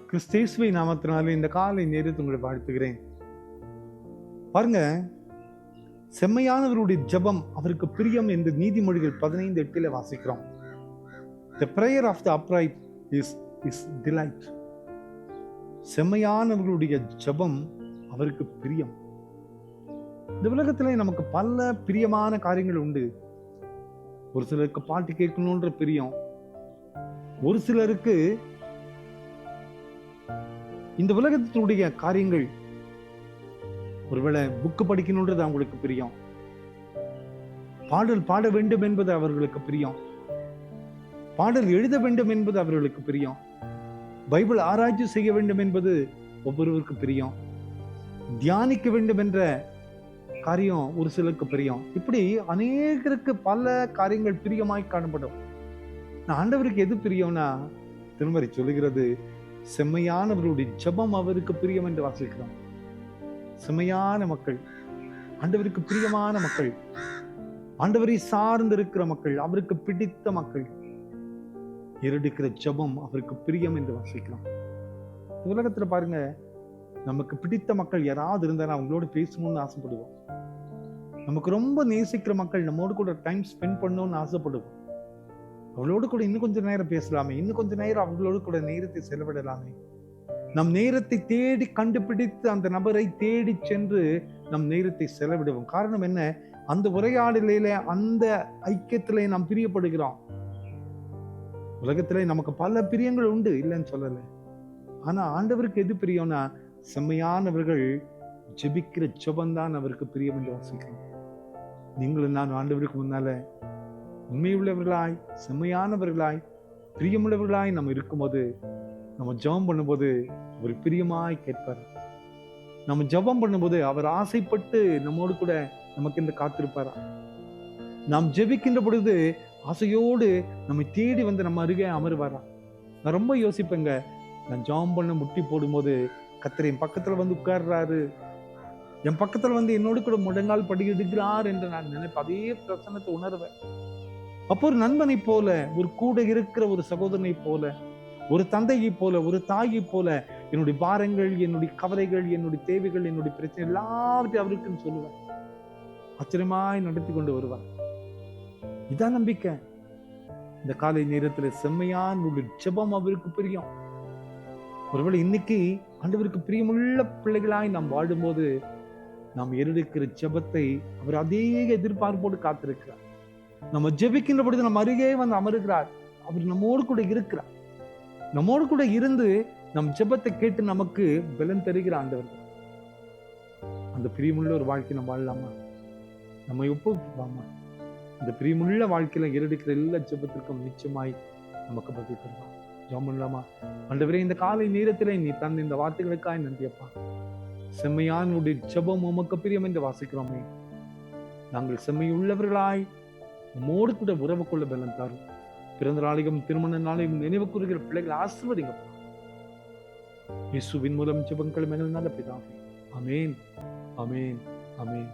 கிறிஸ்தேசுவை நாமத்தினாலே இந்த காலை நேரத்தை உங்களை வாழ்த்துகிறேன். பாருங்க, செம்மையானவருடைய ஜெபம் அவருக்கு பிரியம் என்று நீதிமொழிகள் 15:8 வாசிக்கிறோம். The prayer of the upright is his delight. செம்மையானவர்களுடைய ஜெபம் அவருக்கு பிரியம். இந்த உலகத்திலே நமக்கு பல பிரியமான காரியங்கள் உண்டு. ஒரு சிலருக்கு பாட்டு கேட்கணுன்ற பிரியம், ஒரு சிலருக்கு இந்த உலகத்தினுடைய காரியங்கள், ஒருவேளை புக்கு படிக்கணுன்றது அவங்களுக்கு பிரியம், பாடல் பாட வேண்டும் என்பது அவர்களுக்கு பிரியம், பாடல் எழுத வேண்டும் என்பது அவர்களுக்கு பிரியம், பைபிள் ஆராய்ச்சி செய்ய வேண்டும் என்பது ஒவ்வொருவருக்கு பிரியம், தியானிக்க வேண்டும் என்ற காரியம் ஒரு சிலருக்கு பிரியம். இப்படி அநேகருக்கு பல காரியங்கள் பிரியமாய் காணப்படும். ஆண்டவருக்கு எது பிரியம்னா, திருமறை சொல்லுகிறது, செம்மையானவருடைய ஜெபம் அவருக்கு பிரியம் என்று வாசிக்கிறோம். செம்மையான மக்கள், ஆண்டவருக்கு பிரியமான மக்கள், ஆண்டவரை சார்ந்து இருக்கிற மக்கள், அவருக்கு பிடித்த மக்கள் ஏறெடுக்கிற ஜெபம் அவருக்கு பிரியம் என்று வாசிக்கிறோம். உலகத்துல பாருங்க, நமக்கு பிடித்த மக்கள் யாராவது இருந்தாலும் அவங்களோட பேசணும்னு ஆசைப்படுவோம். நமக்கு ரொம்ப நேசிக்கிற மக்கள் நம்மோடு கூட டைம் ஸ்பெண்ட் பண்ணணும்னு ஆசைப்படுவோம். அவளோடு கூட இன்னும் கொஞ்சம் நேரம் பேசலாமே, இன்னும் கொஞ்சம் நேரம் அவங்களோடு கூட நேரத்தை செலவிடலாமே. நம் நேரத்தை தேடி கண்டுபிடித்து அந்த நபரை தேடி சென்று நம் நேரத்தை செலவிடுவோம். காரணம் என்ன? அந்த உரையாடலிலே, அந்த ஐக்கியத்திலே நாம் பிரியப்படுகிறோம். உலகத்திலே நமக்கு பல பிரியங்கள் உண்டு, இல்லைன்னு சொல்லல. ஆனா ஆண்டவருக்கு எது பிரியம்னா, செம்மையானவர்கள் ஜெபிக்கிற ஜெபம்தான் அவருக்கு பிரியம் என்று வாசிக்கிறோம். நீங்களும் நான் ஆண்டவருக்கு முன்னால உண்மையுள்ளவர்களாய், செம்மையானவர்களாய், பிரியமுள்ளவர்களாய் நம்ம இருக்கும்போது, நம்ம ஜெபம் பண்ணும்போது அவர் பிரியமாய் கேட்பார். நம்ம ஜெபம் பண்ணும்போது அவர் ஆசைப்பட்டு நம்மோடு கூட நமக்கு இந்த காத்திருப்பாரா. நாம் ஜெபிக்கின்ற பொழுது ஆசையோடு நம்மை தேடி வந்து நம்ம அருகே அமருவாரா. நான் ரொம்ப யோசிப்பேங்க, நான் ஜெபம் பண்ண முட்டி போடும்போது கர்த்தர் என் பக்கத்துல வந்து உட்கார்றாரு, என் பக்கத்துல வந்து என்னோடு கூட முழங்கால் படியிடுகிறார் என்று நான் நினைப்பேன். அதே பிரசன்னத்தை உணர்வேன். அப்போ ஒரு நண்பனை போல, ஒரு கூட இருக்கிற ஒரு சகோதரனை போல, ஒரு தந்தையை போல, ஒரு தாயை போல என்னுடைய பாரங்கள், என்னுடைய கவலைகள், என்னுடைய தேவைகள், என்னுடைய பிரச்சனை எல்லாவற்றையும் அவருக்கு சொல்லுவேன். ஆச்சரியமாய் நடத்தி கொண்டு வருவார். இதான் நம்பிக்கை. இந்த காலை நேரத்துல செம்மையான ஜெபம் அவருக்கு பிரியம். ஒருவேளை இன்னைக்கு ஆண்டவருக்கு பிரியமுள்ள பிள்ளைகளாய் நாம் வாழும்போது, நாம் எடுக்கிற ஜெபத்தை அவர் அதே எதிர்பார்ப்போடு காத்திருக்கிறார். நம்ம ஜெபிக்கின்ற பொழுது நம்ம அருகே வந்து அமருகிறார். அவர் நம்மோடு கூட இருக்கிறார். நம்மோடு கூட இருந்து நம் ஜெபத்தை கேட்டு நமக்கு பலன் தருகிற ஆண்டவர். அந்த பிரியமுள்ள ஒரு வாழ்க்கை நம்ம வாழலாமா? நம்ம ஒப்புவாமா? இந்த பிரியமுள்ள வாழ்க்கையில எடுக்கிற எல்லா ஜெபத்திற்கும் நிச்சயமாய் நமக்கு பதில் தருவார். ஜெபம் பண்ணலாமா? ஆண்டவரே, இந்த காலை நேரத்திலே நீ தந்த இந்த வார்த்தைகளுக்காய் நன்றியப்பா. செம்மையானுடைய ஜெபம் உமக்கு பிரியம் என்று வாசிக்கிறோமே. நாங்கள் செம்மையுள்ளவர்களாய் நம்மோடு கூட உறவு கொள்ள பலன் தாரும். பிறந்த நாளையும் திருமண நாளையும் நினைவு கூறுகிற பிள்ளைகள் ஆசீர்வதிங்கப்பா. இயேசுவின் மூலம் ஜெபங்கள் எங்கள் நல்ல பிதாவே. ஆமென், ஆமென், ஆமென்.